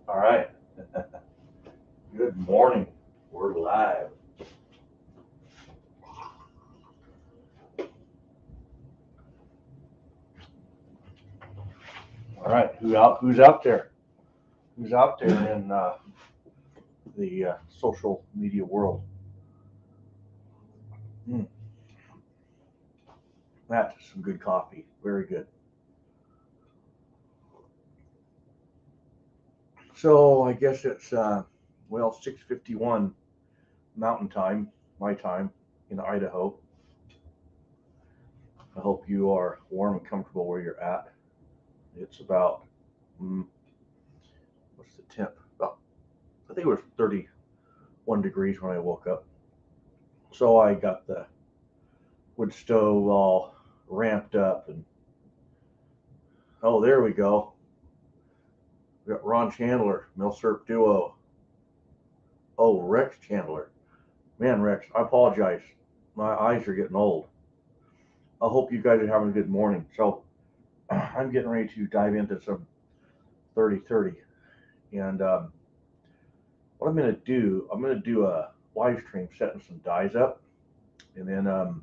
All right. Good morning. We're live. All right. Who's out there? Who's out there in the social media world? Mm, that's some good coffee. Very good. So I guess it's 6:51 Mountain Time, my time in Idaho. I hope you are warm and comfortable where you're at. It's about mm, what's the temp? About I think it was 31 degrees when I woke up. So I got the wood stove all ramped up, and oh, there we go. We got Ron Chandler, Milsurp Duo. Oh, Rex Chandler. Man, Rex, I apologize. My eyes are getting old. I hope you guys are having a good morning. So I'm getting ready to dive into some 30-30. And what I'm going to do a live stream setting some dies up. And then a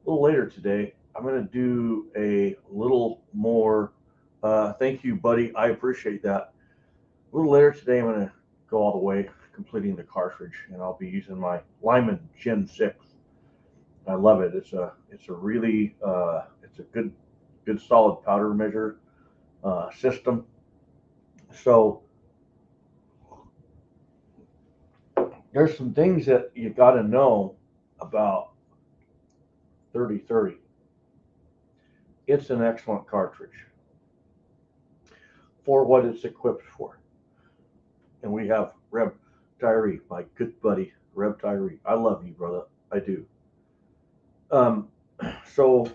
little later today, I'm going to do a little more. Thank you, buddy. I appreciate that. A little later today, I'm going to go all the way, completing the cartridge, and I'll be using my Lyman Gen 6. I love it. It's a really it's a good solid powder measure system. So there's some things that you got to know about 30-30. It's an excellent cartridge for what it's equipped for. And we have Reb Tyree, my good buddy, Reb Tyree. I love you, brother. I do. Um, so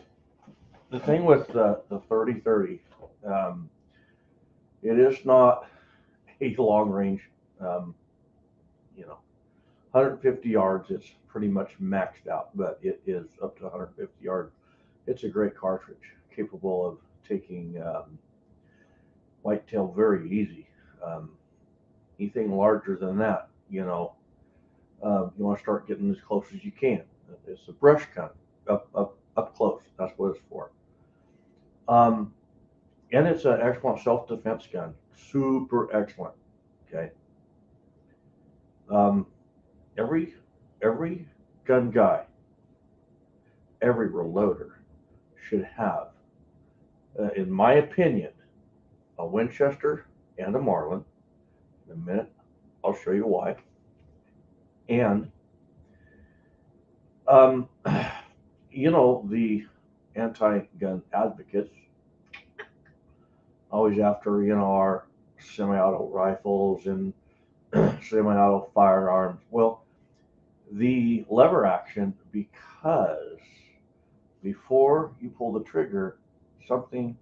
the thing with the 30-30, it is not a long range, um, you know, 150 yards. It's pretty much maxed out, but it is up to 150 yards. It's a great cartridge, capable of taking whitetail very easy. Um, Anything larger than that, you want to start getting as close as you can. It's a brush gun, up close. That's what it's for. Um, and it's an excellent self-defense gun. Super excellent. Okay. Um, every every gun guy, every reloader should have, in my opinion, a Winchester and a Marlin. In a minute, I'll show you why. And um, the anti-gun advocates always after our semi-auto rifles and semi-auto firearms. Well, the lever action, because before you pull the trigger, something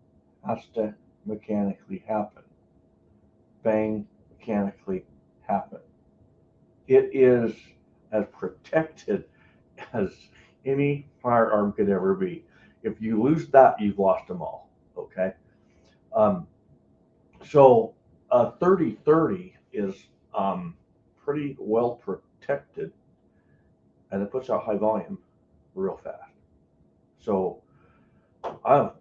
has to mechanically happen. Bang, mechanically happen. It is as protected as any firearm could ever be. If you lose that, you've lost them all. Okay. Um, so 30-30 is pretty well protected, and it puts out high volume real fast. So I've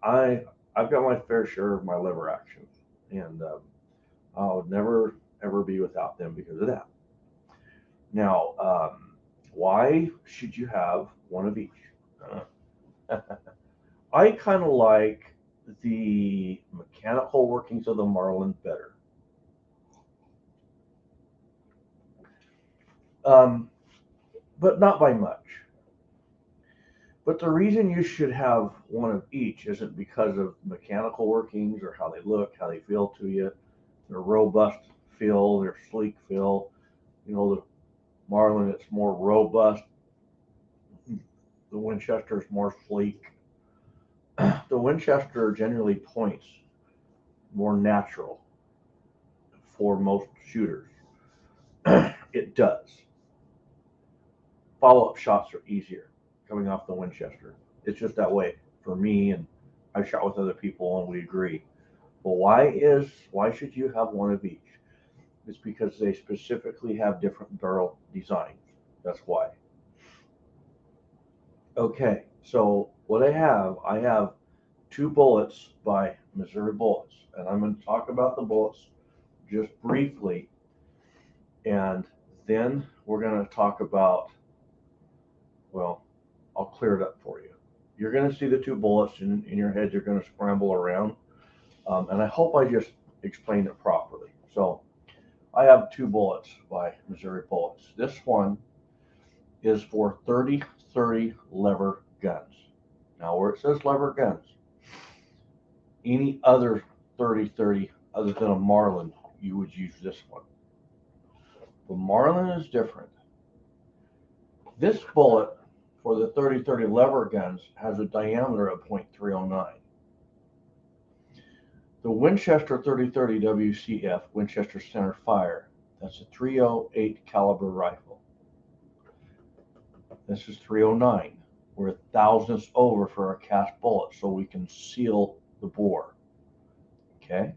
I I've got my fair share of my lever actions, and I would never ever be without them because of that. Now, why should you have one of each? I kind of like the mechanical workings of the Marlin better, um, but not by much. But the reason you should have one of each isn't because of mechanical workings or how they look, how they feel to you, their robust feel, their sleek feel. The Marlin, it's more robust. The Winchester is more sleek. The Winchester generally points more natural for most shooters. It does. Follow-up shots are easier coming off the Winchester. It's just that way for me, and I've shot with other people, and we agree. Well, why should you have one of each? It's because they specifically have different barrel designs. That's why. Okay, so what I have two bullets by Missouri Bullets, and I'm going to talk about the bullets just briefly, and then we're going to talk about, well, I'll clear it up for you. You're going to see the two bullets in your head. You're going to scramble around, and I hope I just explained it properly. So I have two bullets by Missouri Bullets. This one is for 30-30 lever guns. Now, where it says lever guns, any other 30-30 other than a Marlin, you would use this one. The Marlin is different. This bullet for the 30-30 lever guns has a diameter of .309. The Winchester 30-30 WCF, Winchester Center Fire, that's a .308 caliber rifle. This is .309. We're a thousandths over for a cast bullet, so we can seal the bore. Okay.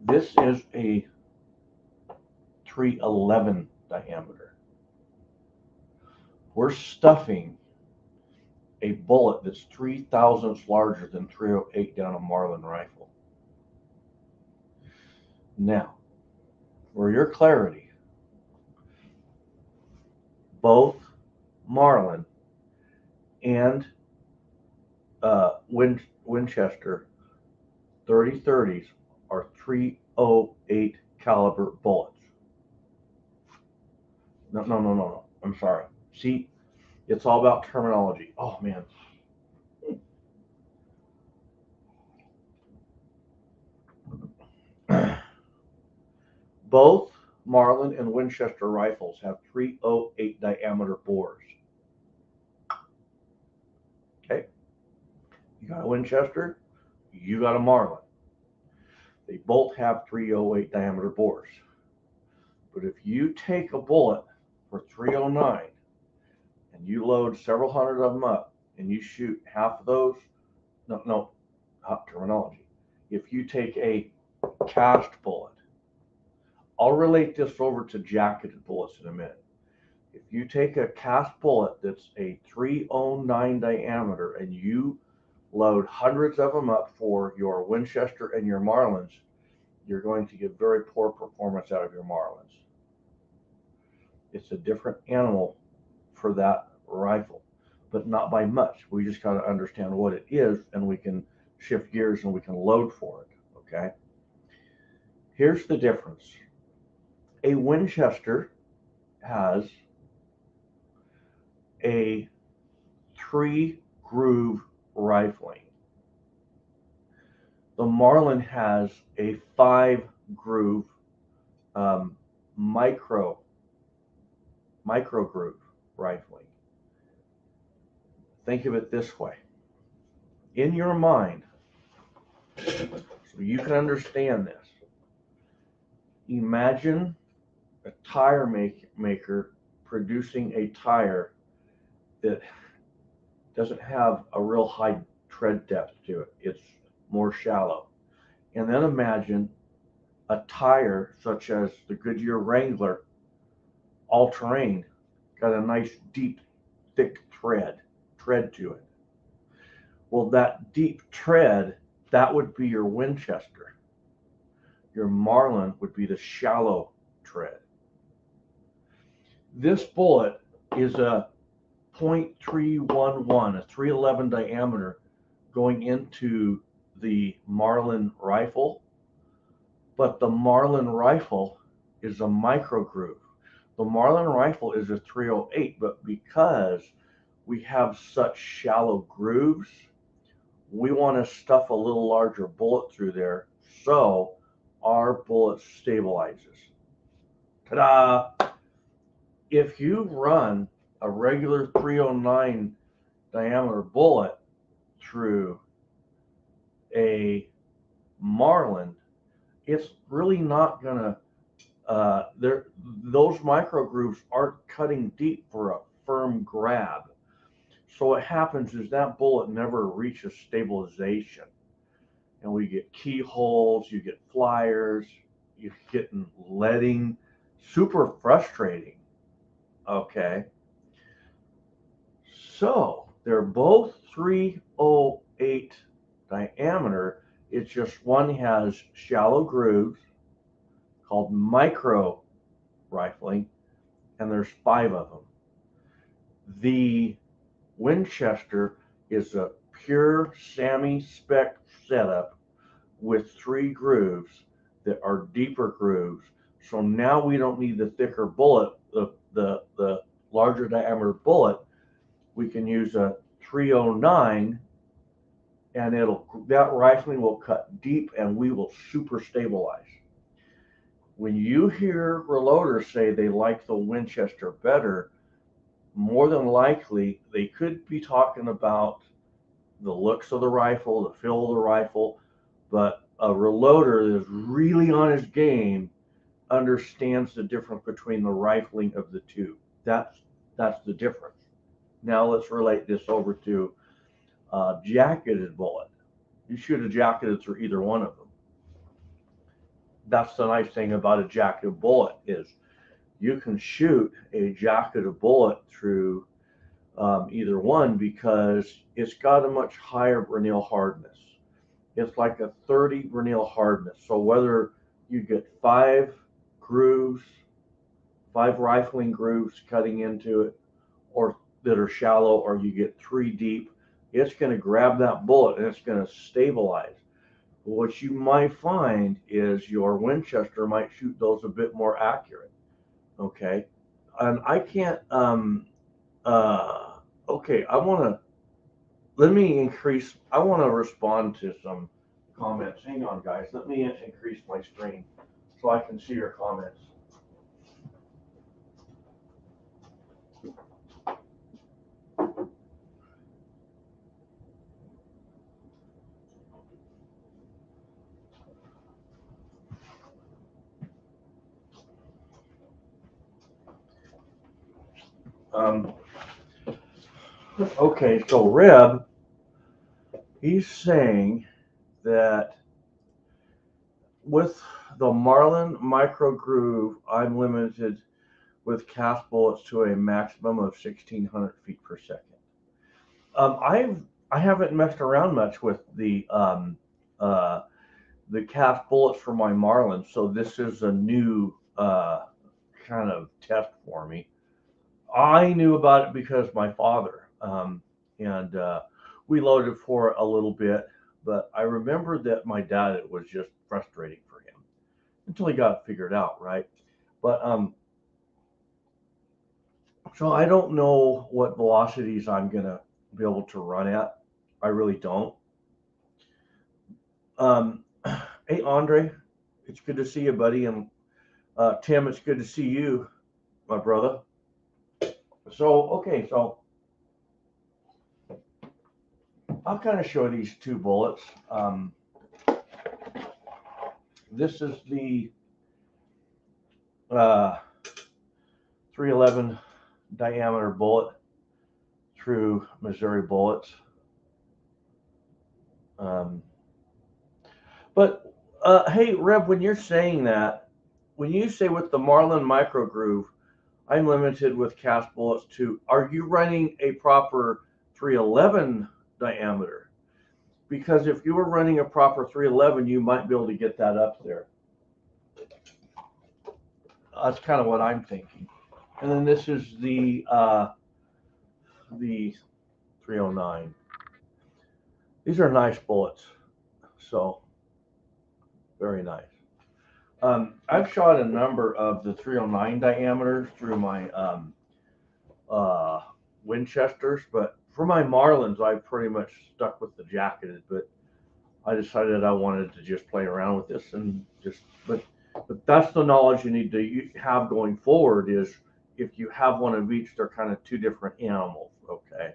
This is a .311 diameter. We're stuffing a bullet that's 3 thousandths larger than .308 down a Marlin rifle. Now, for your clarity, both Marlin and Winchester 30-30s are .308 caliber bullets. No. I'm sorry. See, it's all about terminology. Oh, man. Both Marlin and Winchester rifles have .308 diameter bores. Okay? You got a Winchester, you got a Marlin. They both have .308 diameter bores. But if you take a bullet for .309 and you load several hundred of them up and you shoot half of those, terminology. If you take a cast bullet, I'll relate this over to jacketed bullets in a minute. If you take a cast bullet that's a .309 diameter and you load hundreds of them up for your Winchester and your Marlins, you're going to get very poor performance out of your Marlins. It's a different animal for that rifle, but not by much. We just got to understand what it is, and we can shift gears and we can load for it. Okay. Here's the difference. A Winchester has a 3-groove rifling. The Marlin has a 5-groove micro groove rifling. Think of it this way. In your mind, so you can understand this, imagine a tire maker producing a tire that doesn't have a real high tread depth to it. It's more shallow. And then imagine a tire such as the Goodyear Wrangler all-terrain, got a nice deep thick tread to it. Well, that deep tread, that would be your Winchester. Your Marlin would be the shallow tread. This bullet is a .311, a .311 diameter going into the Marlin rifle, but the Marlin rifle is a micro groove. The Marlin rifle is a .308, but because we have such shallow grooves, we want to stuff a little larger bullet through there so our bullet stabilizes. Ta-da! If you run a regular .309 diameter bullet through a Marlin, it's really not gonna those micro grooves aren't cutting deep for a firm grab. So what happens is that bullet never reaches stabilization. and we get keyholes, you get flyers, you get leading, super frustrating. Okay, so they're both 308 diameter. It's just one has shallow grooves called micro rifling, and there's 5 of them. The Winchester is a pure SAMI spec setup with 3 grooves that are deeper grooves. So now we don't need the thicker bullet, the larger diameter bullet. We can use a 309, and that rifling will cut deep, and we will super stabilize. When you hear reloaders say they like the Winchester better, more than likely they could be talking about the looks of the rifle, the feel of the rifle, but a reloader that is really on his game understands the difference between the rifling of the two. That's the difference. Now let's relate this over to a jacketed bullet. You shoot a jacketed through either one of them. That's the nice thing about a jacketed bullet is you can shoot a jacketed bullet through either one because it's got a much higher vernal hardness. It's like a 30 vernal hardness. So whether you get 5 grooves, 5 rifling grooves cutting into it, or that are shallow, or you get 3 deep, it's going to grab that bullet and it's going to stabilize. What you might find is your Winchester might shoot those a bit more accurate. Okay, and I can't. Okay, let me increase. I want to respond to some comments. Hang on, guys. Let me increase my screen so I can see your comments. Okay, so Reb, he's saying that with the Marlin micro groove, I'm limited with cast bullets to a maximum of 1,600 feet per second. I haven't messed around much with the cast bullets for my Marlin, so this is a new kind of test for me. I knew about it because my father, and we loaded for it a little bit, but I remember that my dad, it was just frustrating for him until he got it figured out, right? But so I don't know what velocities I'm gonna be able to run at. I really don't. Um, hey Andre, it's good to see you, buddy, and Tim, it's good to see you, my brother. So okay, so I'll kind of show these 2 bullets. This is the 311 diameter bullet through Missouri bullets. But hey, Reb, when you're saying that, when you say with the Marlin micro groove, I'm limited with cast bullets to, are you running a proper 311 diameter? Because if you were running a proper 311, you might be able to get that up there. That's kind of what I'm thinking. And then this is the 309. These are nice bullets, so very nice. I've shot a number of the 309 diameters through my Winchesters, but for my Marlins, I pretty much stuck with the jacketed. But I decided I wanted to just play around with this and just, but that's the knowledge you need to have going forward. Is if you have one of each, they're kind of 2 different animals. Okay.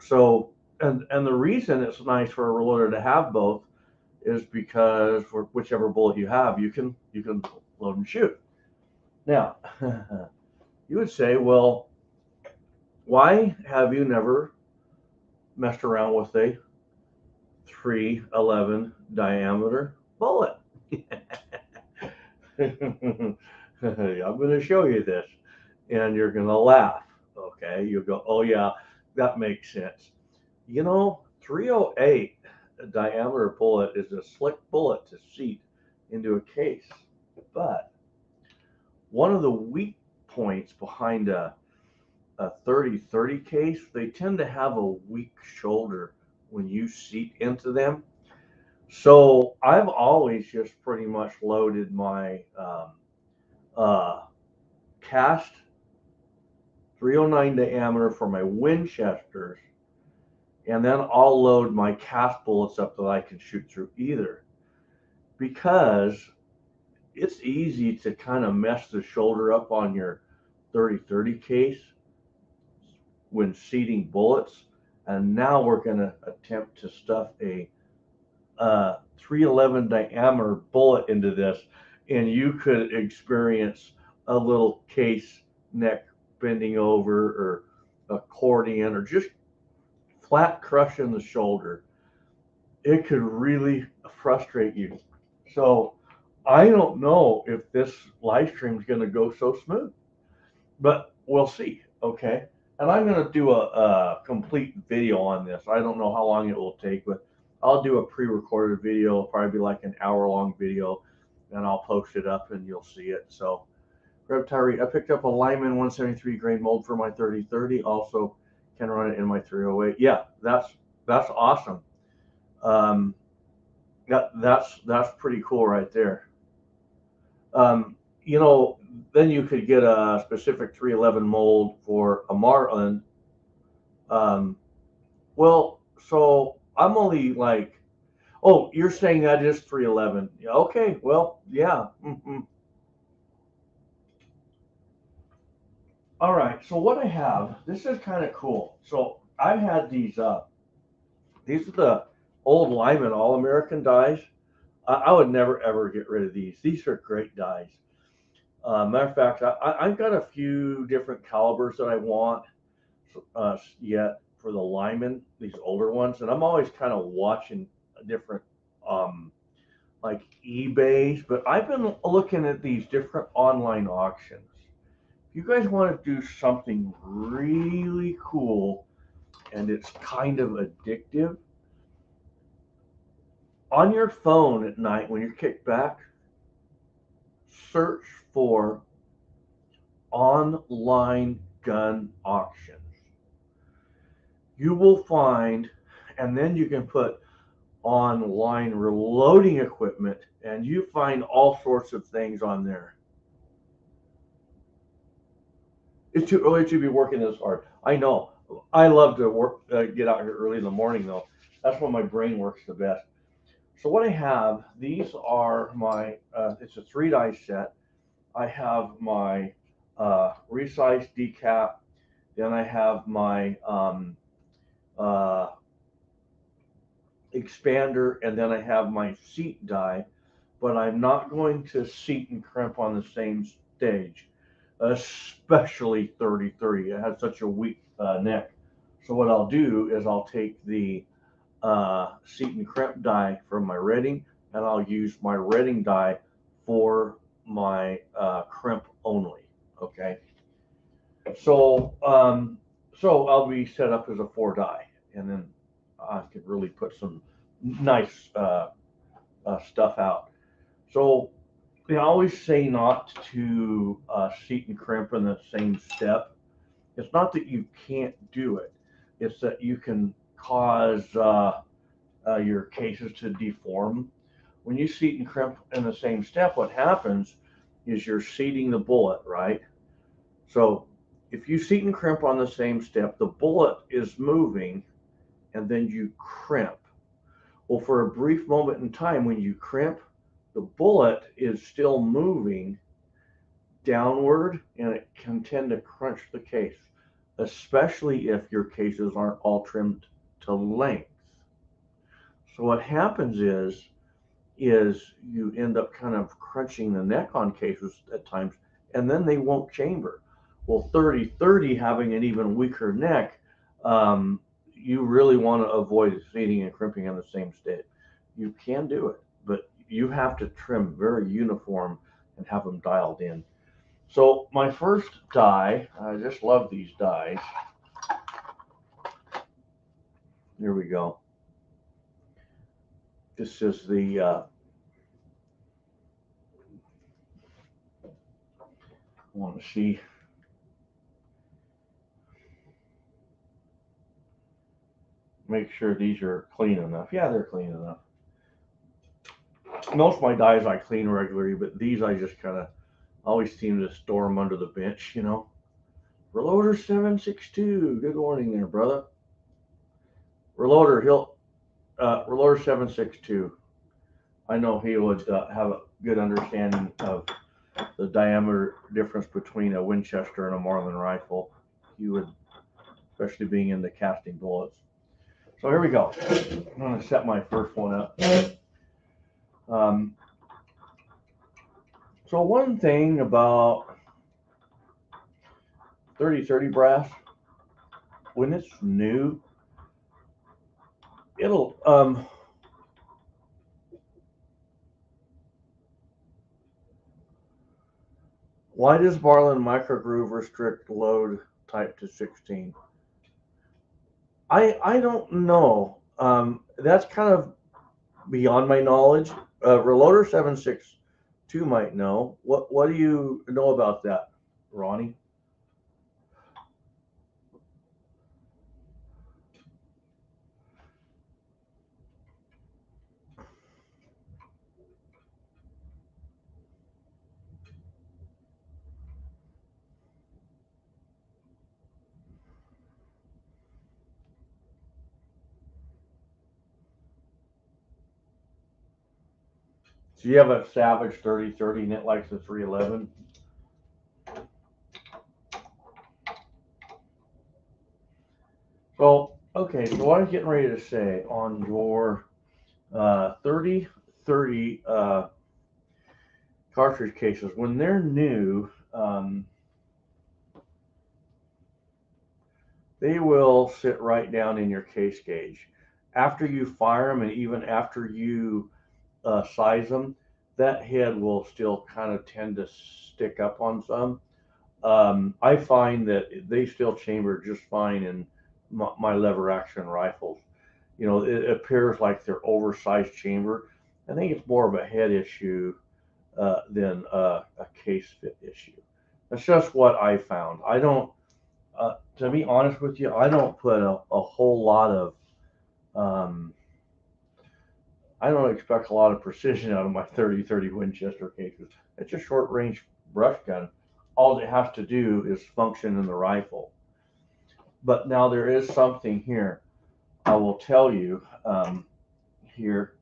So and the reason it's nice for a reloader to have both is because for whichever bullet you have, you can load and shoot. Now, you would say, well, why have you never messed around with a 311 diameter bullet. I'm going to show you this, and you're going to laugh. Okay, you'll go, oh yeah, that makes sense. 308 diameter bullet is a slick bullet to seat into a case, but one of the weak points behind a 30-30 case, they tend to have a weak shoulder when you seat into them. So I've always just pretty much loaded my uh, cast 309 diameter for my Winchesters, and then I'll load my cast bullets up that I can shoot through either, because it's easy to kind of mess the shoulder up on your 30-30 case when seating bullets. And now we're going to attempt to stuff a 311 diameter bullet into this, and you could experience a little case neck bending over, or accordion, or just flat crushing the shoulder. It could really frustrate you. So I don't know if this live stream is going to go so smooth, but we'll see. Okay. And I'm going to do a complete video on this. I don't know how long it will take, but I'll do a pre-recorded video. It'll probably be like an hour-long video, and I'll post it up and you'll see it. So, Rev Tyree, I picked up a Lyman 173 grain mold for my 30-30. Also, can run it in my 308. Yeah, that's awesome. That's pretty cool right there. You know, then you could get a specific 311 mold for a Marlin. Well, so I'm only like, oh, you're saying that is 311. Yeah, okay, well, yeah. All right, so what I have, this is kind of cool. So I had these are the old Lyman All-American dies. I would never ever get rid of these. These are great dies. Matter of fact, I've got a few different calibers that I want yet for the Lyman, these older ones, and I'm always kind of watching different like eBays, but I've been looking at these different online auctions. If you guys want to do something really cool and it's kind of addictive, on your phone at night when you're kicked back, search for online gun auctions. You will find, and then you can put online reloading equipment, and you find all sorts of things on there. It's too early to be working this hard. I know. I love to work, get out here early in the morning though. That's when my brain works the best. So what I have, these are my, it's a 3 die set. I have my resized decap. Then I have my expander, and then I have my seat die. But I'm not going to seat and crimp on the same stage, especially 30-30. It has such a weak neck. So what I'll do is I'll take the seat and crimp die from my Redding, and I'll use my Redding die for my crimp only. Okay. So so I'll be set up as a 4 die, and then I could really put some nice stuff out. So they always say not to seat and crimp in the same step. It's not that you can't do it; it's that you can cause your cases to deform. When you seat and crimp in the same step, what happens is you're seating the bullet, right? So if you seat and crimp on the same step, the bullet is moving, and then you crimp. Well, for a brief moment in time, when you crimp, the bullet is still moving downward, and it can tend to crunch the case, especially if your cases aren't all trimmed to length. So what happens is you end up kind of crunching the neck on cases at times, and then they won't chamber. Well, 30-30 having an even weaker neck, you really want to avoid seating and crimping in the same state. You can do it, but you have to trim very uniform and have them dialed in. So my first die, I just love these dies. Here we go. This is the I want to see. Make sure these are clean enough. Yeah, they're clean enough. Most of my dies I clean regularly, but these I just kind of always seem to store them under the bench, you know. Reloader 762. Good morning there, brother. Reloader, Reloader 762. I know he would have a good understanding of the diameter difference between a Winchester and a Marlin rifle. He would, especially being into casting bullets. So here we go. I'm going to set my first one up. So one thing about 3030 brass, when it's new, it'll why does Marlin microgroove restrict load type to 16? I don't know. That's kind of beyond my knowledge. Reloader 762 might know. What do you know about that, Ronnie? So you have a Savage 3030 and it likes the 311. So, okay, so what I was getting ready to say on your 3030 cartridge cases, when they're new, they will sit right down in your case gauge. After you fire them and even after you size them, that head will still kind of tend to stick up on some. I find that they still chamber just fine in my lever action rifles. You know, it appears like they're oversized chamber. I think it's more of a head issue than a case fit issue. That's just what I found. I don't, to be honest with you, I don't put a whole lot of, I don't expect a lot of precision out of my 3030 Winchester cases. It's a short range brush gun. All it has to do is function in the rifle. But now there is something here. I will tell you here.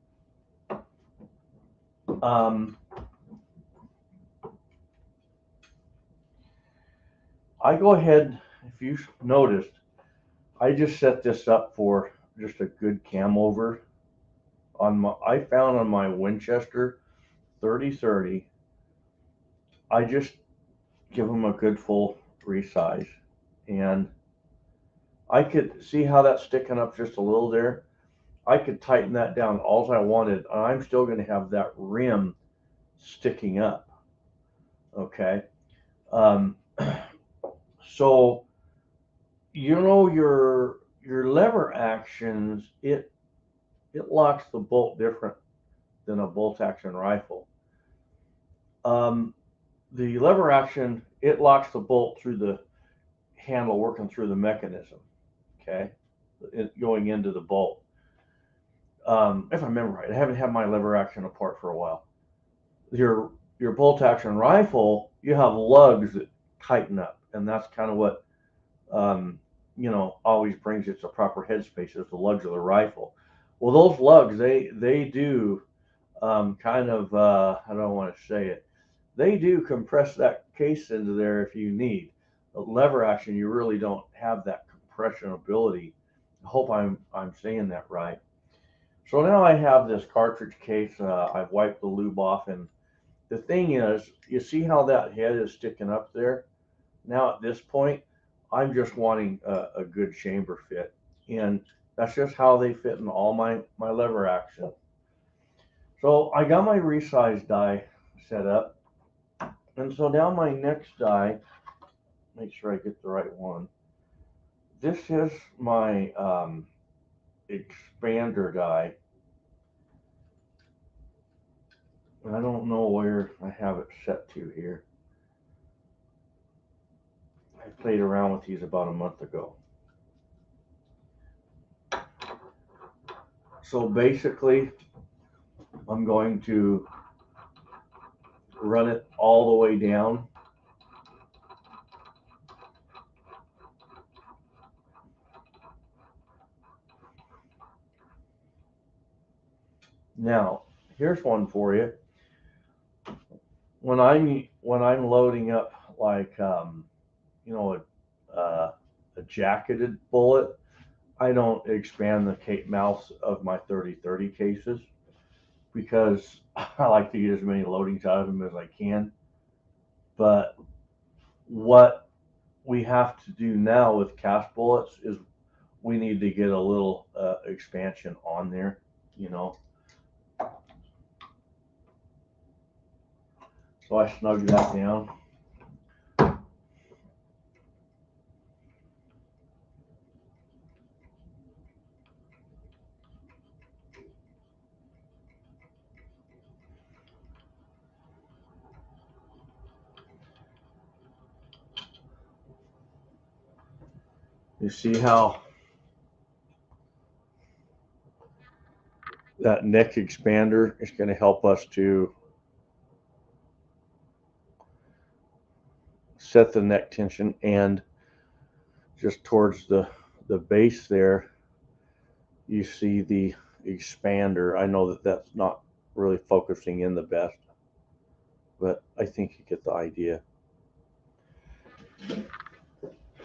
I go ahead, if you noticed, I just set this up for just a good cam over. I found on my Winchester 3030, I just give them a good full resize. And I could see how that's sticking up just a little there. I could tighten that down all I wanted, and I'm still going to have that rim sticking up. Okay. So you know your lever actions, it locks the bolt different than a bolt action rifle. The lever action, it locks the bolt through the handle working through the mechanism. Okay, going into the bolt. If I remember right, I haven't had my lever action apart for a while. Your bolt action rifle, you have lugs that tighten up, and that's kind of what always brings it to proper headspace is the lugs of the rifle. Well, those lugs, they do kind of I don't want to say it. They do compress that case into there if you need. The lever action, you really don't have that compression ability. I hope I'm saying that right. So now I have this cartridge case. I've wiped the lube off, and the thing is, you see how that head is sticking up there? Now at this point, I'm just wanting a good chamber fit. and that's just how they fit in all my lever action. So I got my resize die set up, and so now my next die, make sure I get the right one. This is my expander die. I don't know where I have it set to here. I played around with these about a month ago. So basically, I'm going to run it all the way down. Now, here's one for you. When I'm loading up like you know a jacketed bullet, I don't expand the mouths of my 30-30 cases because I like to get as many loadings out of them as I can. But what we have to do now with cast bullets is we need to get a little expansion on there, you know. So I snug that down. You see how that neck expander is going to help us to set the neck tension, and just towards the base there, you see the expander. I know that that's not really focusing in the best, but I think you get the idea.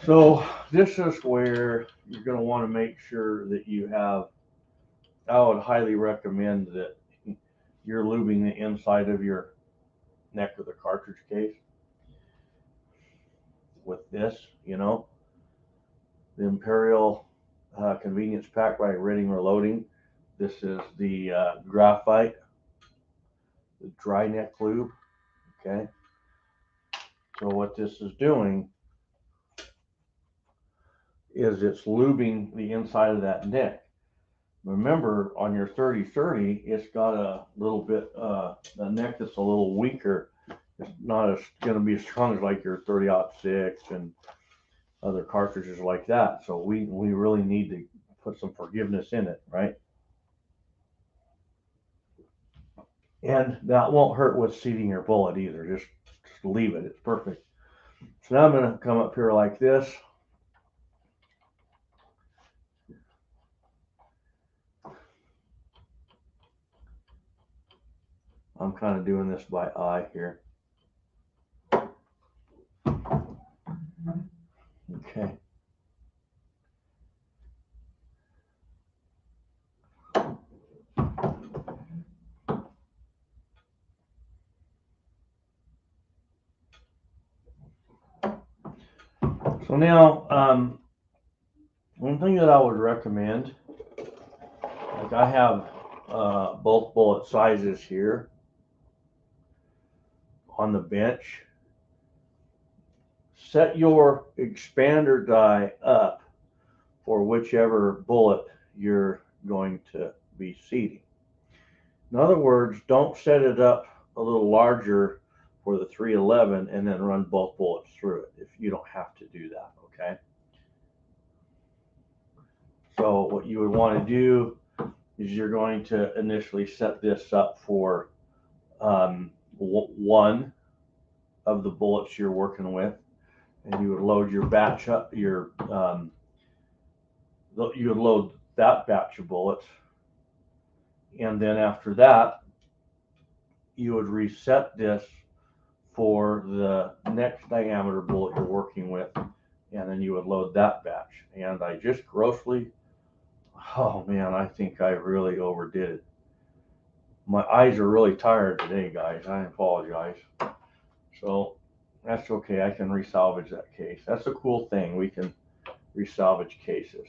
So this is where you're going to want to make sure that you have, I would highly recommend that you're lubing the inside of your neck of the cartridge case with this, you know, the Imperial Convenience Pack by Reading Reloading. This is the graphite, the dry neck lube, okay? So what this is doing is it's lubing the inside of that neck. Remember, on your 30-30, it's got a little bit, a neck that's a little weaker. It's not as going to be as strong as like your 30-06 and other cartridges like that. So we really need to put some forgiveness in it, right? And that won't hurt with seating your bullet either. Just leave it. It's perfect. So now I'm going to come up here like this. I'm kind of doing this by eye here. Okay. So now, one thing that I would recommend, like I have both bullet sizes here on the bench. Set your expander die up for whichever bullet you're going to be seating. In other words, don't set it up a little larger for the 311 and then run both bullets through it if you don't have to do that, okay? So what you would want to do is you're going to initially set this up for one of the bullets you're working with, and you would load your batch up, you would load that batch of bullets, and then after that, you would reset this for the next diameter bullet you're working with, and then you would load that batch. And I just grossly, oh man, I think I really overdid it. My eyes are really tired today, guys. I apologize. So that's okay. I can resalvage that case. That's a cool thing. We can resalvage cases.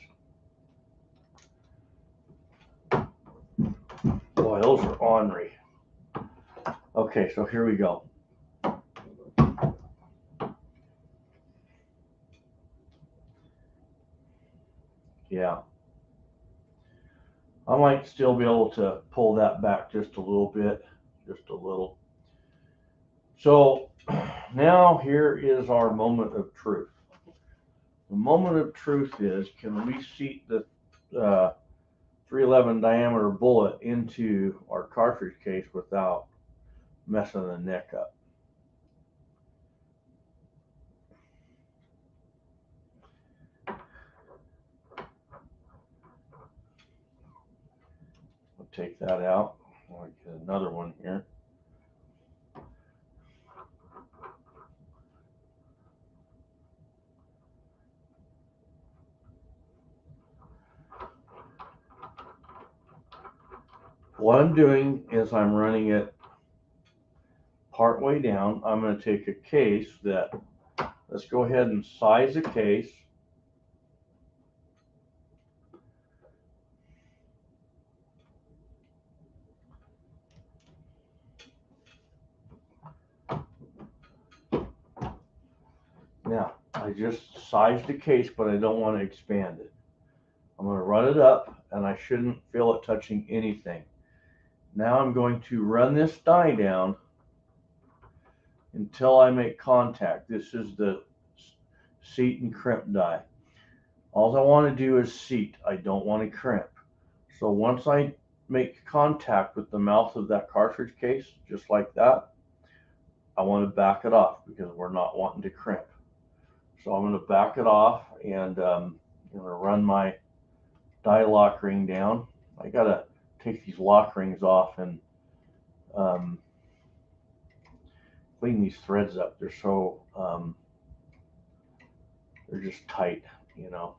Boy, those are ornery. Okay, so here we go. Yeah. I might still be able to pull that back just a little bit, just a little. So now here is our moment of truth. The moment of truth is, can we seat the 311 diameter bullet into our cartridge case without messing the neck up? I'll take that out. I'll get another one here. What I'm doing is I'm running it part way down. I'm going to take a case that, let's go ahead and size a case. Now, I just sized the case, but I don't want to expand it. I'm going to run it up, and I shouldn't feel it touching anything. Now I'm going to run this die down until I make contact. This is the seat and crimp die. All I want to do is seat. I don't want to crimp. So once I make contact with the mouth of that cartridge case, just like that, I want to back it off because we're not wanting to crimp. So I'm going to back it off, and I'm going to run my die lock ring down. I got to take these lock rings off and clean these threads up. They're so they're just tight, you know.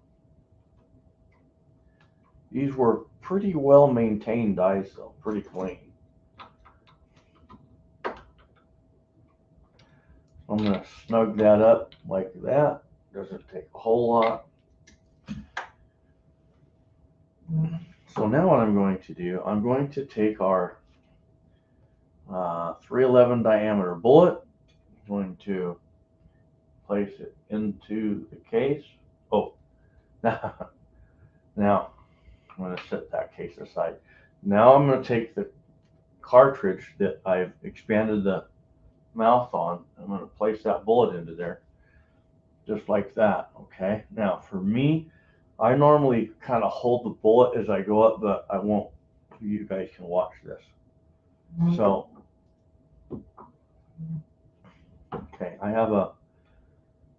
These were pretty well maintained dies though, pretty clean. I'm going to snug that up like that. Doesn't take a whole lot. So now what I'm going to do, I'm going to take our 311 diameter bullet. I'm going to place it into the case. Oh, now I'm going to set that case aside. Now I'm going to take the cartridge that I've expanded the mouth on. I'm going to place that bullet into there, just like that. Okay. Now for me, I normally kind of hold the bullet as I go up, but I won't. You guys can watch this. So, okay, I have a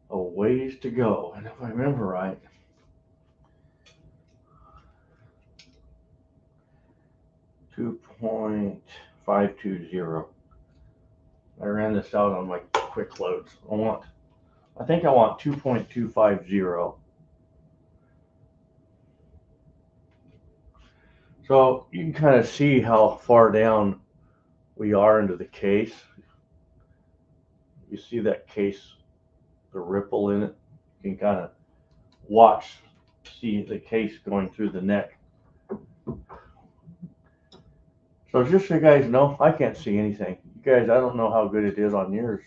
ways to go, and if I remember right, .520. I ran this out on my quick loads. I think I want 2.250. So you can kind of see how far down we are into the case. You see that case, the ripple in it. You can kind of see the case going through the neck. So just so you guys know, I can't see anything. You guys, I don't know how good it is on yours.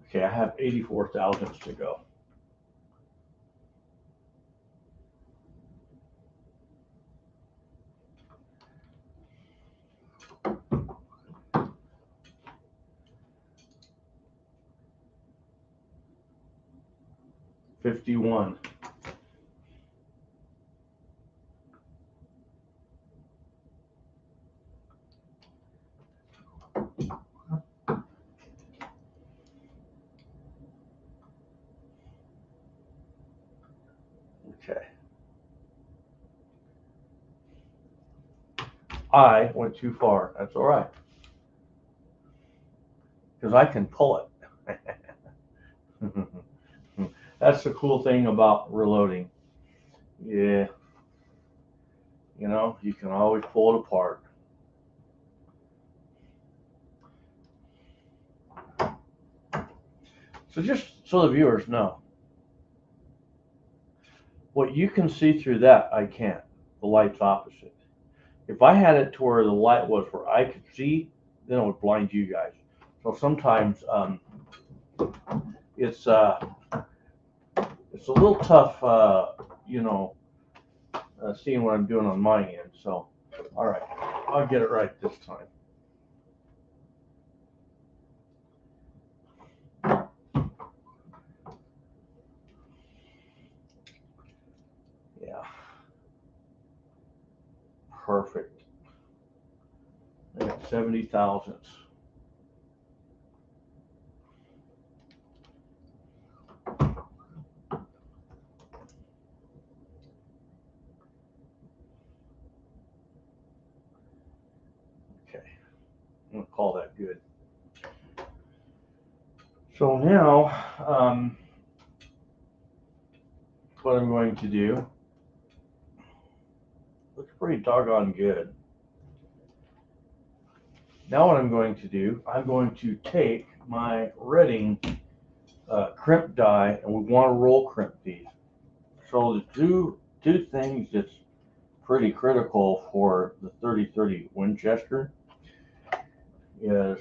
Okay, I have 84 thousandths to go. $51. Okay. I went too far. That's all right. Because I can pull it. That's the cool thing about reloading. Yeah. You know, you can always pull it apart. So just so the viewers know, what you can see through that, I can't. The light's opposite. If I had it to where the light was where I could see, then it would blind you guys. So sometimes it's it's a little tough, you know, seeing what I'm doing on my end. So, all right, I'll get it right this time. Yeah, perfect. I got 70 thousandths. Okay, I'm gonna call that good. So now, what I'm going to do, looks pretty doggone good. Now what I'm going to do, I'm going to take my Redding crimp die, and we want to roll crimp these. So the two things that's pretty critical for the 3030 Winchester is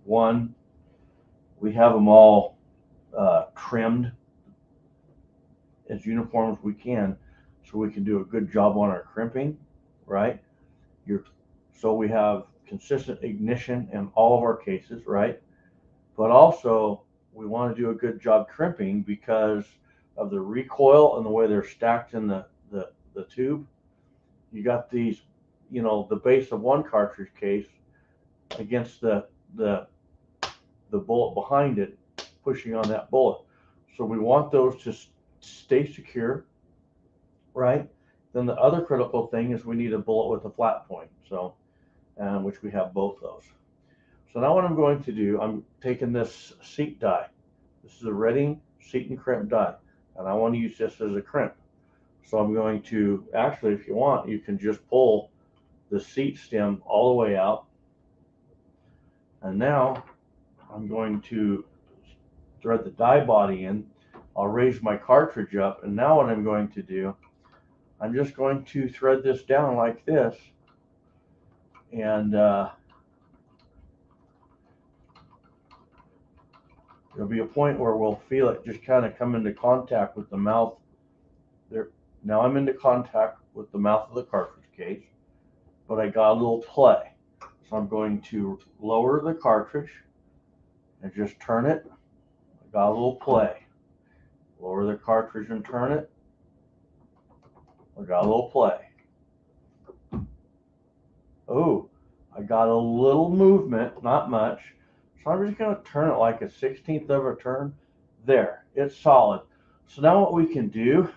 one, we have them all trimmed as uniform as we can, so we can do a good job on our crimping, right? So we have consistent ignition in all of our cases, right? But also we want to do a good job crimping because of the recoil and the way they're stacked in the tube. You got these, you know, the base of one cartridge case against the bullet behind it, pushing on that bullet. So we want those to stay secure, right? Then the other critical thing is we need a bullet with a flat point, so which we have both those. So now what I'm going to do, I'm taking this seat die. This is a Redding seat and crimp die, and I want to use this as a crimp. So I'm going to, actually, if you want, you can just pull the seat stem all the way out. And now I'm going to thread the die body in. I'll raise my cartridge up, and now what I'm going to do, I'm just going to thread this down like this, and there'll be a point where we'll feel it just kind of come into contact with the mouth. There, now I'm into contact with the mouth of the cartridge case, but I got a little play. So I'm going to lower the cartridge and just turn it. I got a little play. Lower the cartridge and turn it. I got a little play. Oh, I got a little movement, not much. So I'm just going to turn it like a 16th of a turn. There, it's solid. So now what we can do,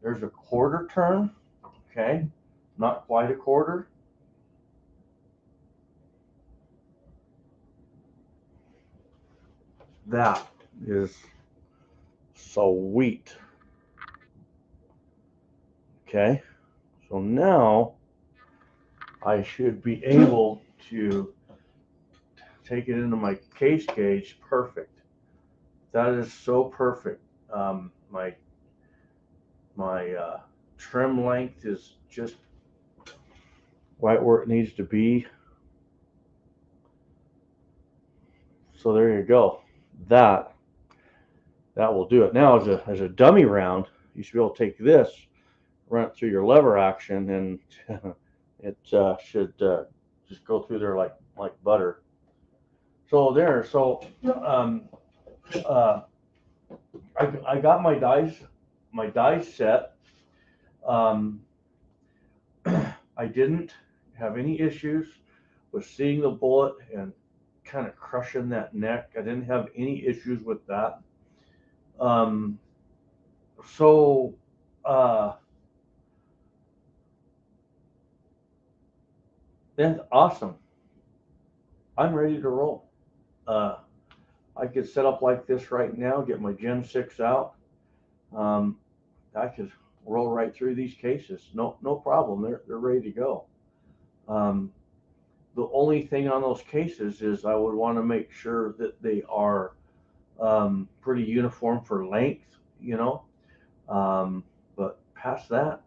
there's a quarter turn, okay? Not quite a quarter. That is sweet. Okay, so now I should be able to take it into my case gauge. Perfect. That is so perfect. My trim length is just right where it needs to be. So there you go. That will do it. Now as a dummy round, you should be able to take this, run it through your lever action, and it should just go through there like butter. So there. So I got my dies set. I didn't have any issues with seeing the bullet and kind of crushing that neck. I didn't have any issues with that. So that's awesome. I'm ready to roll. I could set up like this right now, get my Gen 6 out. I could roll right through these cases. No problem. They're ready to go. Um, the only thing on those cases is I would want to make sure that they are pretty uniform for length, you know. But past that,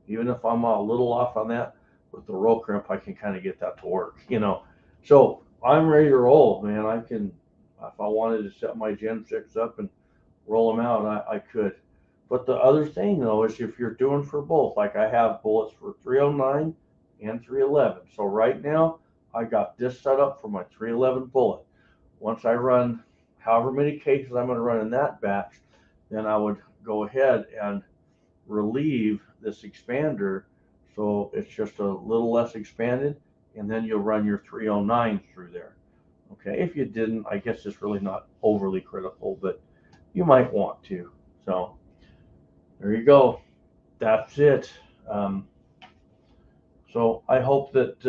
even if I'm a little off on that, with the roll crimp, I can kind of get that to work, you know. So I'm ready to roll, man. I can, if I wanted to set my Gen 6 up and roll them out, I could. But the other thing though is if you're doing for both, like I have bullets for 309 and 311. So right now I got this set up for my 311 bullet. Once I run however many cases I'm going to run in that batch, then I would go ahead and relieve this expander so it's just a little less expanded, and then you'll run your 309 through there. Okay, if you didn't, I guess it's really not overly critical, but you might want to. So there you go. That's it. So I hope that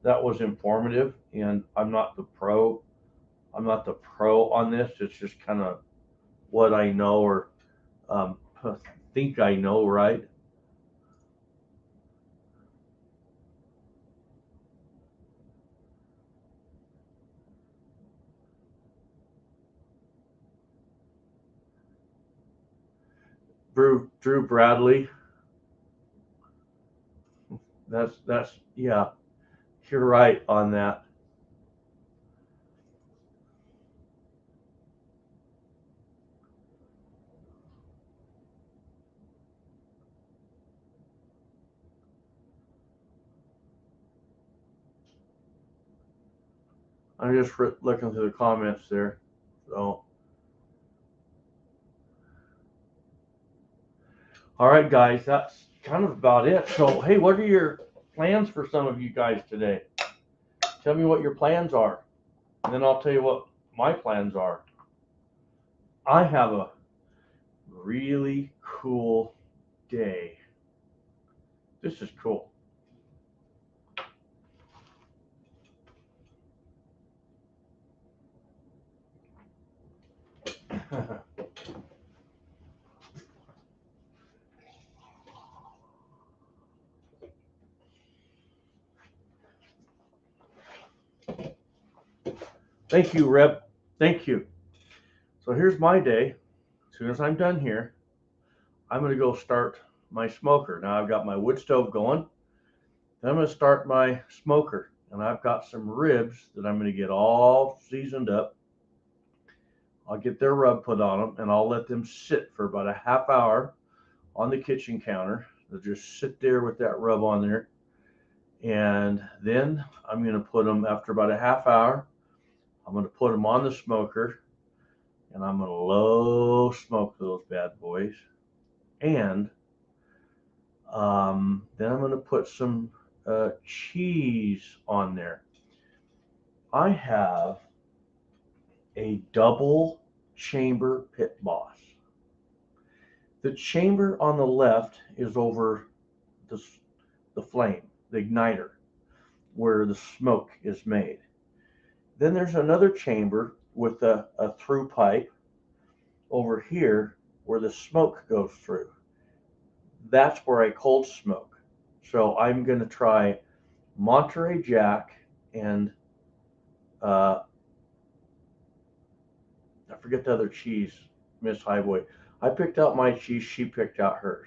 that was informative, and I'm not the pro. I'm not the pro on this. It's just kind of what I know or um, think I know, right? Drew Bradley. That's yeah. You're right on that. I'm just looking through the comments there. So, all right, guys, that's kind of about it. So, hey, what are your plans for some of you guys today? Tell me what your plans are, and then I'll tell you what my plans are. I have a really cool day. This is cool. Thank you, Rep. Thank you. So here's my day. As soon as I'm done here, I'm going to go start my smoker. Now I've got my wood stove going. Then I'm going to start my smoker. And I've got some ribs that I'm going to get all seasoned up. I'll get their rub put on them and I'll let them sit for about a half hour on the kitchen counter. They'll just sit there with that rub on there. And then I'm going to put them, after about a half hour, I'm going to put them on the smoker and I'm going to low smoke those bad boys. And then I'm going to put some cheese on there. I have a double chamber pit boss. The chamber on the left is over the flame, the igniter, where the smoke is made. Then there's another chamber with a through pipe over here where the smoke goes through. That's where I cold smoke. So I'm going to try Monterey Jack and I forget the other cheese, Miss Highboy. I picked out my cheese, she picked out hers.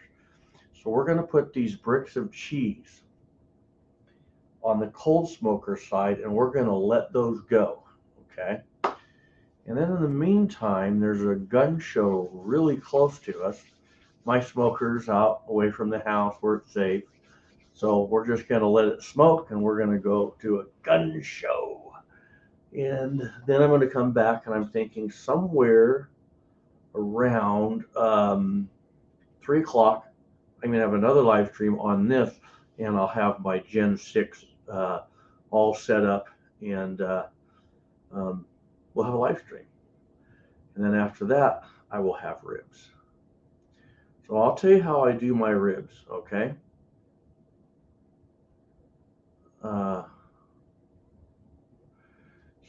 So we're going to put these bricks of cheese on the cold smoker side and we're going to let those go. Okay. And then in the meantime, there's a gun show really close to us. My smoker's out away from the house where it's safe. So we're just going to let it smoke and we're going to go to a gun show. And then I'm going to come back and I'm thinking somewhere around 3 o'clock, I'm going to have another live stream on this and I'll have my Gen 6 all set up and we'll have a live stream. And then after that, I will have ribs. So I'll tell you how I do my ribs, okay?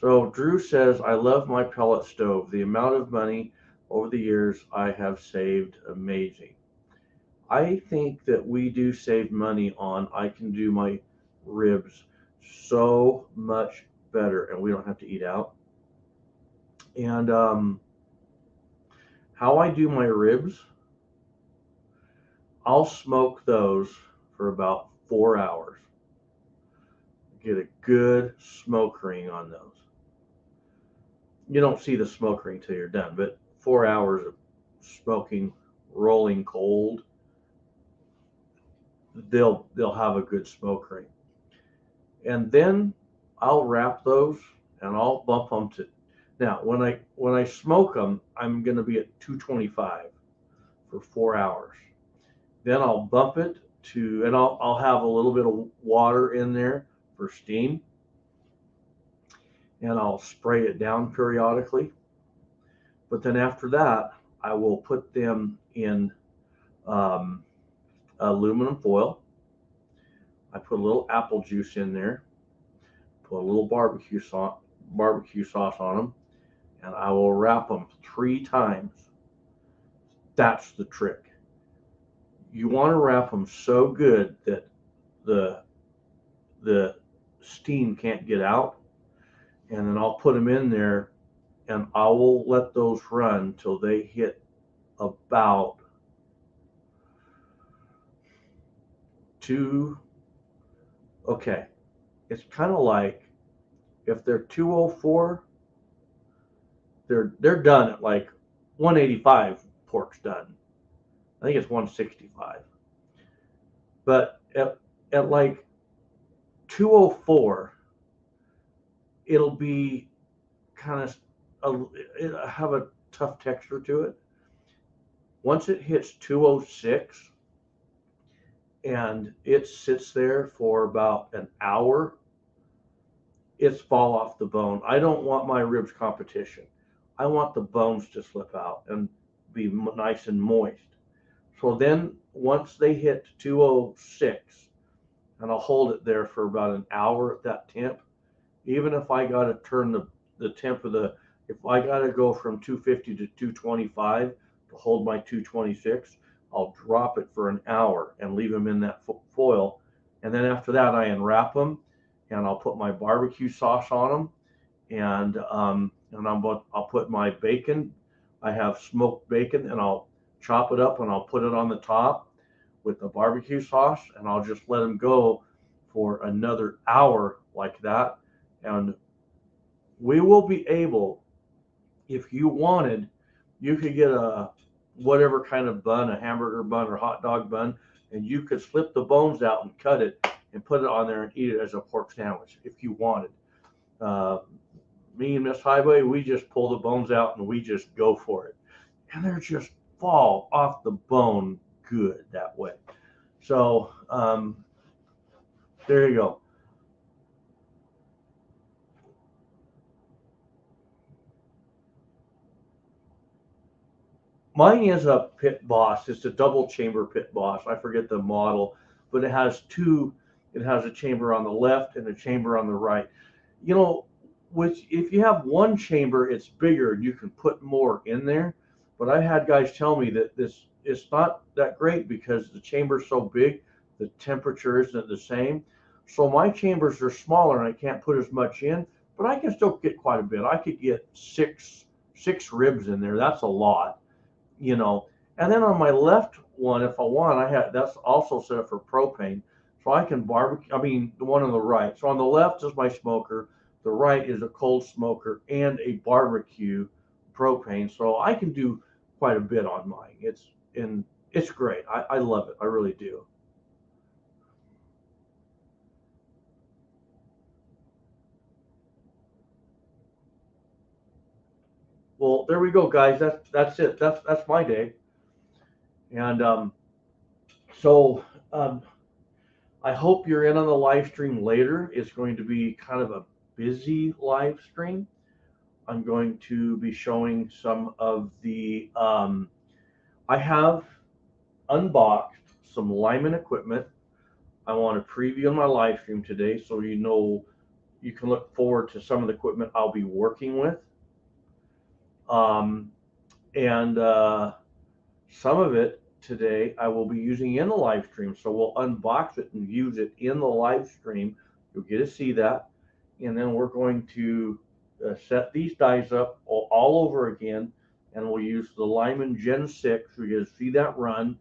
So Drew says, I love my pellet stove. The amount of money over the years I have saved, amazing. I think that we do save money on, I can do my ribs so much better and we don't have to eat out. And how I do my ribs, I'll smoke those for about 4 hours. Get a good smoke ring on those. You don't see the smoke ring till you're done, but 4 hours of smoking, rolling cold, they'll have a good smoke ring. And then I'll wrap those and I'll bump them to. Now when I smoke them, I'm going to be at 225 for 4 hours. Then I'll bump it to, and I'll have a little bit of water in there for steam, and I'll spray it down periodically. But then after that, I will put them in um, aluminum foil. I put a little apple juice in there, put a little barbecue sauce on them, and I will wrap them 3 times. That's the trick. You want to wrap them so good that the the steam can't get out, and then I'll put them in there, and I will let those run till they hit about two. Okay, it's kind of like if they're 204, they're done at like 185. Pork's done. I think it's 165. But at like 204, it'll be kind of it'll have a tough texture to it. Once it hits 206 and it sits there for about an hour, it's fall off the bone. I don't want my ribs competition. I want the bones to slip out and be nice and moist. So then once they hit 206, and I'll hold it there for about an hour at that temp, even if I got to turn the temp of the, if I got to go from 250 to 225 to hold my 226, I'll drop it for an hour and leave them in that foil. And then after that, I unwrap them and I'll put my barbecue sauce on them, and I'll put my bacon. I have smoked bacon, and I'll chop it up and I'll put it on the top with the barbecue sauce, and I'll just let them go for another hour like that. And we will be able, if you wanted, you could get a whatever kind of bun, a hamburger bun or hot dog bun, and you could slip the bones out and cut it and put it on there and eat it as a pork sandwich if you wanted. Uh, Me and Miss Highway, we just pull the bones out and we just go for it. And they're just fall off the bone good that way. So there you go. Mine is a pit boss. It's a double chamber pit boss. I forget the model, but it has two. It has a chamber on the left and a chamber on the right. You know, which if you have one chamber, it's bigger and you can put more in there. But I had guys tell me that this is not that great because the chamber's so big, the temperature isn't the same. So my chambers are smaller and I can't put as much in, but I can still get quite a bit. I could get six ribs in there. That's a lot, you know. And then on my left one, if I want, I had that's also set up for propane, so I can barbecue. I mean, the one on the right. So on the left is my smoker, the right is a cold smoker and a barbecue propane. So I can do quite a bit on mine. It's great. I love it. I really do. Well, there we go, guys. That's it. That's my day. And so um, I hope you're in on the live stream later. It's going to be kind of a busy live stream. I'm going to be showing some of the. I have unboxed some Lyman equipment. I want to preview on my live stream today, so you know you can look forward to some of the equipment I'll be working with. Um, and some of it today I will be using in the live stream. So we'll unbox it and use it in the live stream. You'll get to see that. And then we're going to set these dies up all over again. And we'll use the Lyman Gen 6. We're going to see that run.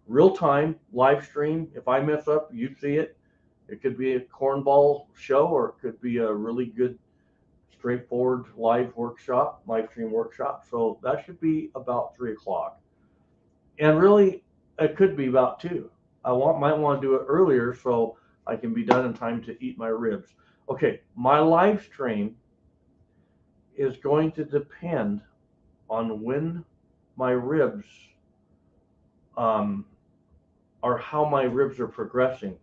Real time, live stream. If I mess up, you see it. It could be a cornball show, or it could be a really good, straightforward live stream workshop. So that should be about 3 o'clock. And really, it could be about 2. Might want to do it earlier so I can be done in time to eat my ribs. Okay, my live stream is going to depend on when my ribs or how my ribs are progressing.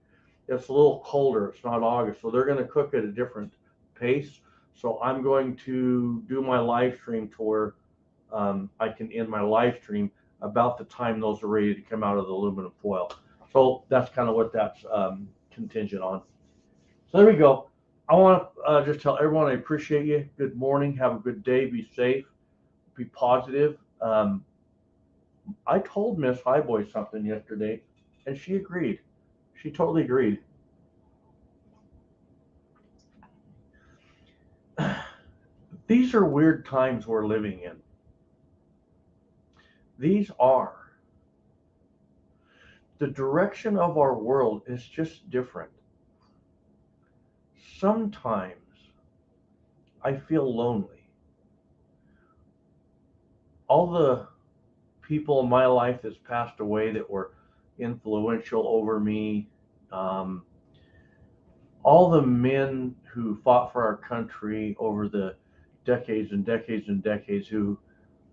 It's a little colder. It's not August, so they're going to cook at a different pace. So I'm going to do my live stream to where I can end my live stream about the time those are ready to come out of the aluminum foil. So that's kind of what that's contingent on. So there we go. I want to just tell everyone I appreciate you. Good morning. Have a good day. Be safe. Be positive. I told Miss Highboy something yesterday, and she agreed. She totally agreed. These are weird times we're living in. These are. The direction of our world is just different. Sometimes I feel lonely. All the people in my life that's passed away that were influential over me, all the men who fought for our country over the decades and decades and decades, who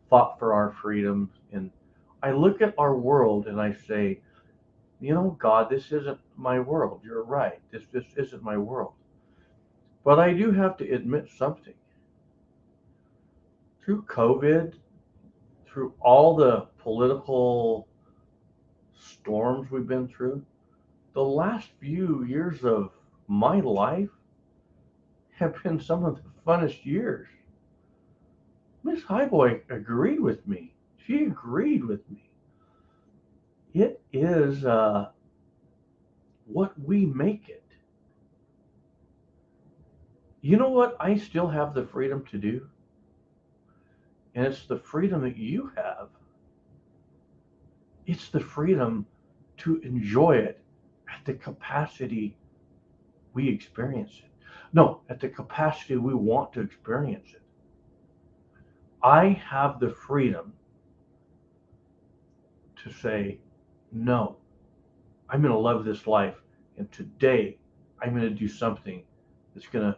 fought for our freedom. And I look at our world and I say, you know, God, this isn't my world. You're right. This isn't my world. But I do have to admit something. Through COVID, through all the political storms we've been through, the last few years of my life have been some of the funnest years. Miss Highboy agreed with me. She agreed with me. It is what we make it. You know what I still have the freedom to do? And it's the freedom that you have. It's the freedom to enjoy it at the capacity we experience it. No, at the capacity we want to experience it. I have the freedom to say, no, I'm going to love this life. And today I'm going to do something that's going to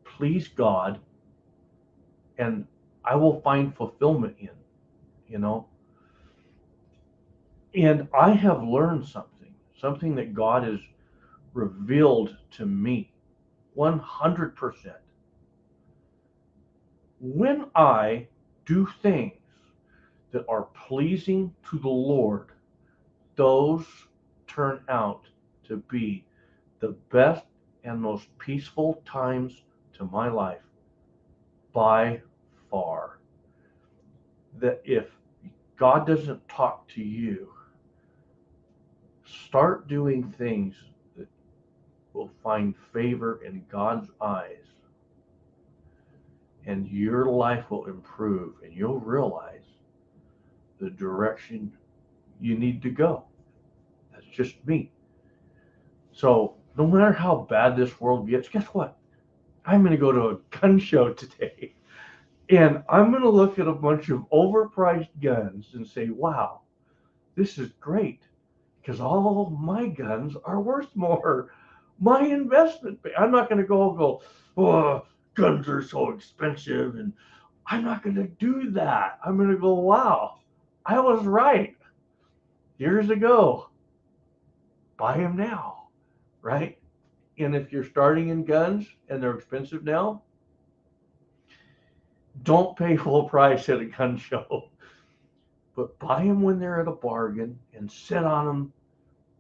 please God, and I will find fulfillment in, you know. And I have learned something that God has revealed to me 100%. When I do things that are pleasing to the Lord, those turn out to be the best and most peaceful times to my life by far. That if God doesn't talk to you, start doing things that will find favor in God's eyes, and your life will improve, and you'll realize the direction you need to go. That's just me. So no matter how bad this world gets, guess what? I'm going to go to a gun show today, and I'm going to look at a bunch of overpriced guns and say, wow, this is great, because all my guns are worth more. My investment, I'm not going to go, oh, guns are so expensive, and I'm not going to do that. I'm going to go, wow, I was right years ago. Buy them now, right? And if you're starting in guns and they're expensive now, don't pay full price at a gun show, but buy them when they're at a bargain and sit on them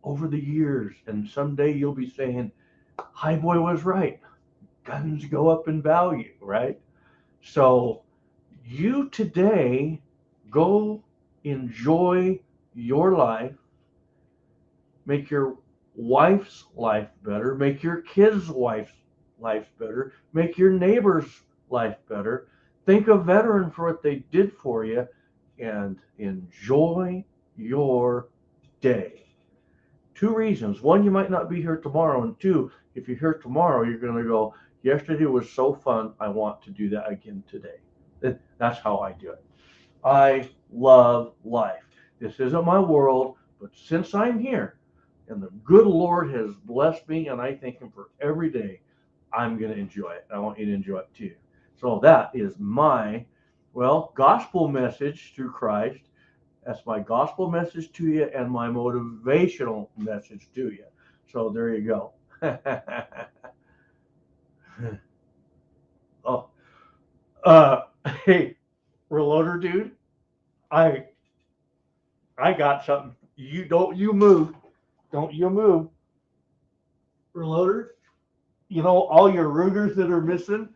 over the years. And someday you'll be saying, Highboy was right. Guns go up in value, right? So you today go enjoy your life, make your wife's life better, make your kids' wife's life better, make your neighbor's life better. Think of veteran for what they did for you and enjoy your day. Two reasons. One, you might not be here tomorrow. And two, if you're here tomorrow, you're going to go, yesterday was so fun. I want to do that again today. That's how I do it. I love life. This isn't my world, but since I'm here and the good Lord has blessed me and I thank Him for every day, I'm going to enjoy it. I want you to enjoy it too. So that is my, gospel message through Christ. That's my gospel message to you and my motivational message to you. So there you go. Oh, hey, reloader dude, I got something. You move. Don't you move. Reloader, all your Rugers that are missing,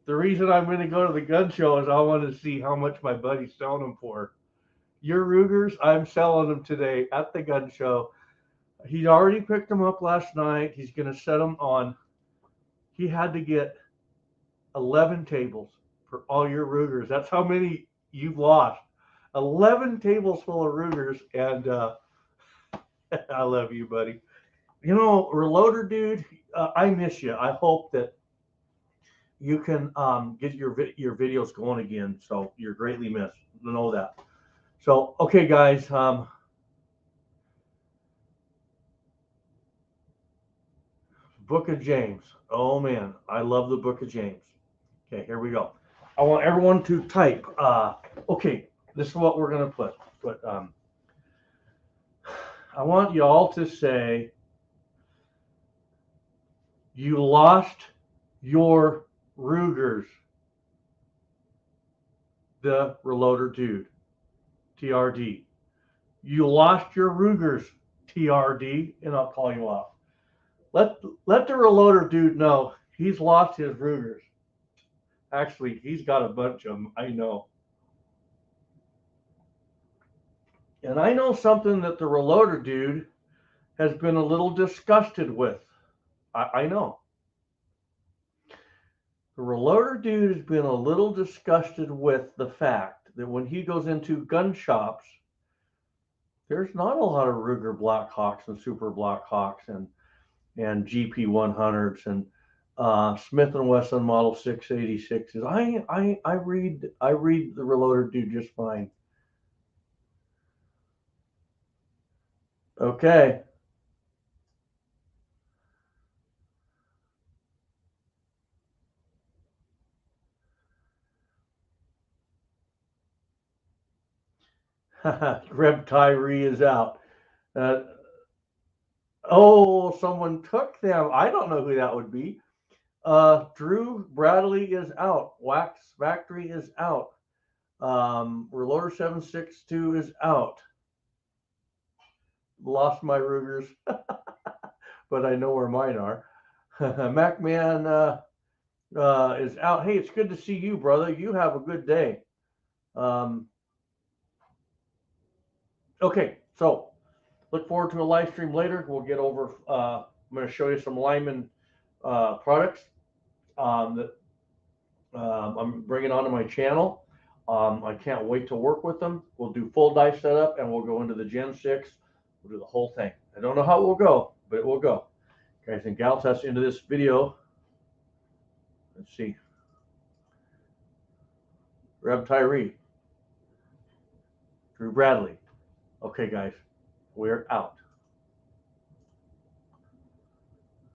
the reason I'm going to go to the gun show is I want to see how much my buddy's selling them for. Your Rugers, I'm selling them today at the gun show. He already picked them up last night. He's going to set them on. He had to get 11 tables for all your Rugers. That's how many you've lost. 11 tables full of Rugers, and I love you, buddy. Reloader dude, I miss you. I hope that you can get your videos going again. So you're greatly missed. Know that. So okay, guys. Book of James. Oh man, I love the Book of James. Okay, here we go. I want everyone to type. Okay, this is what we're gonna put. I want you all to say, you lost your Rugers. The Reloader dude. TRD. You lost your Rugers. TRD, and I'll call you off. Let the Reloader dude know he's lost his Rugers. Actually, he's got a bunch of them. I know. And I know something that the Reloader dude has been a little disgusted with. I know. The Reloader dude has been a little disgusted with the fact that when he goes into gun shops, there's not a lot of Ruger Blackhawks and Super Blackhawks and GP 100s and Smith & Wesson Model 686s. I read the Reloader dude just fine. Okay. Reb Tyree is out. Someone took them. I don't know who that would be. Drew Bradley is out. Wax Factory is out. Reloader 762 is out. Lost my Rugers, but I know where mine are. MacMan is out. Hey, it's good to see you, brother. You have a good day. Okay, so look forward to a live stream later. We'll get over. I'm going to show you some Lyman products that I'm bringing onto my channel. I can't wait to work with them. We'll do full dice setup and we'll go into the Gen 6. We'll do the whole thing. I don't know how it will go, but it will go. Guys and gals, that's the end of this video. Let's see. Reb Tyree. Drew Bradley. Okay, guys, we're out.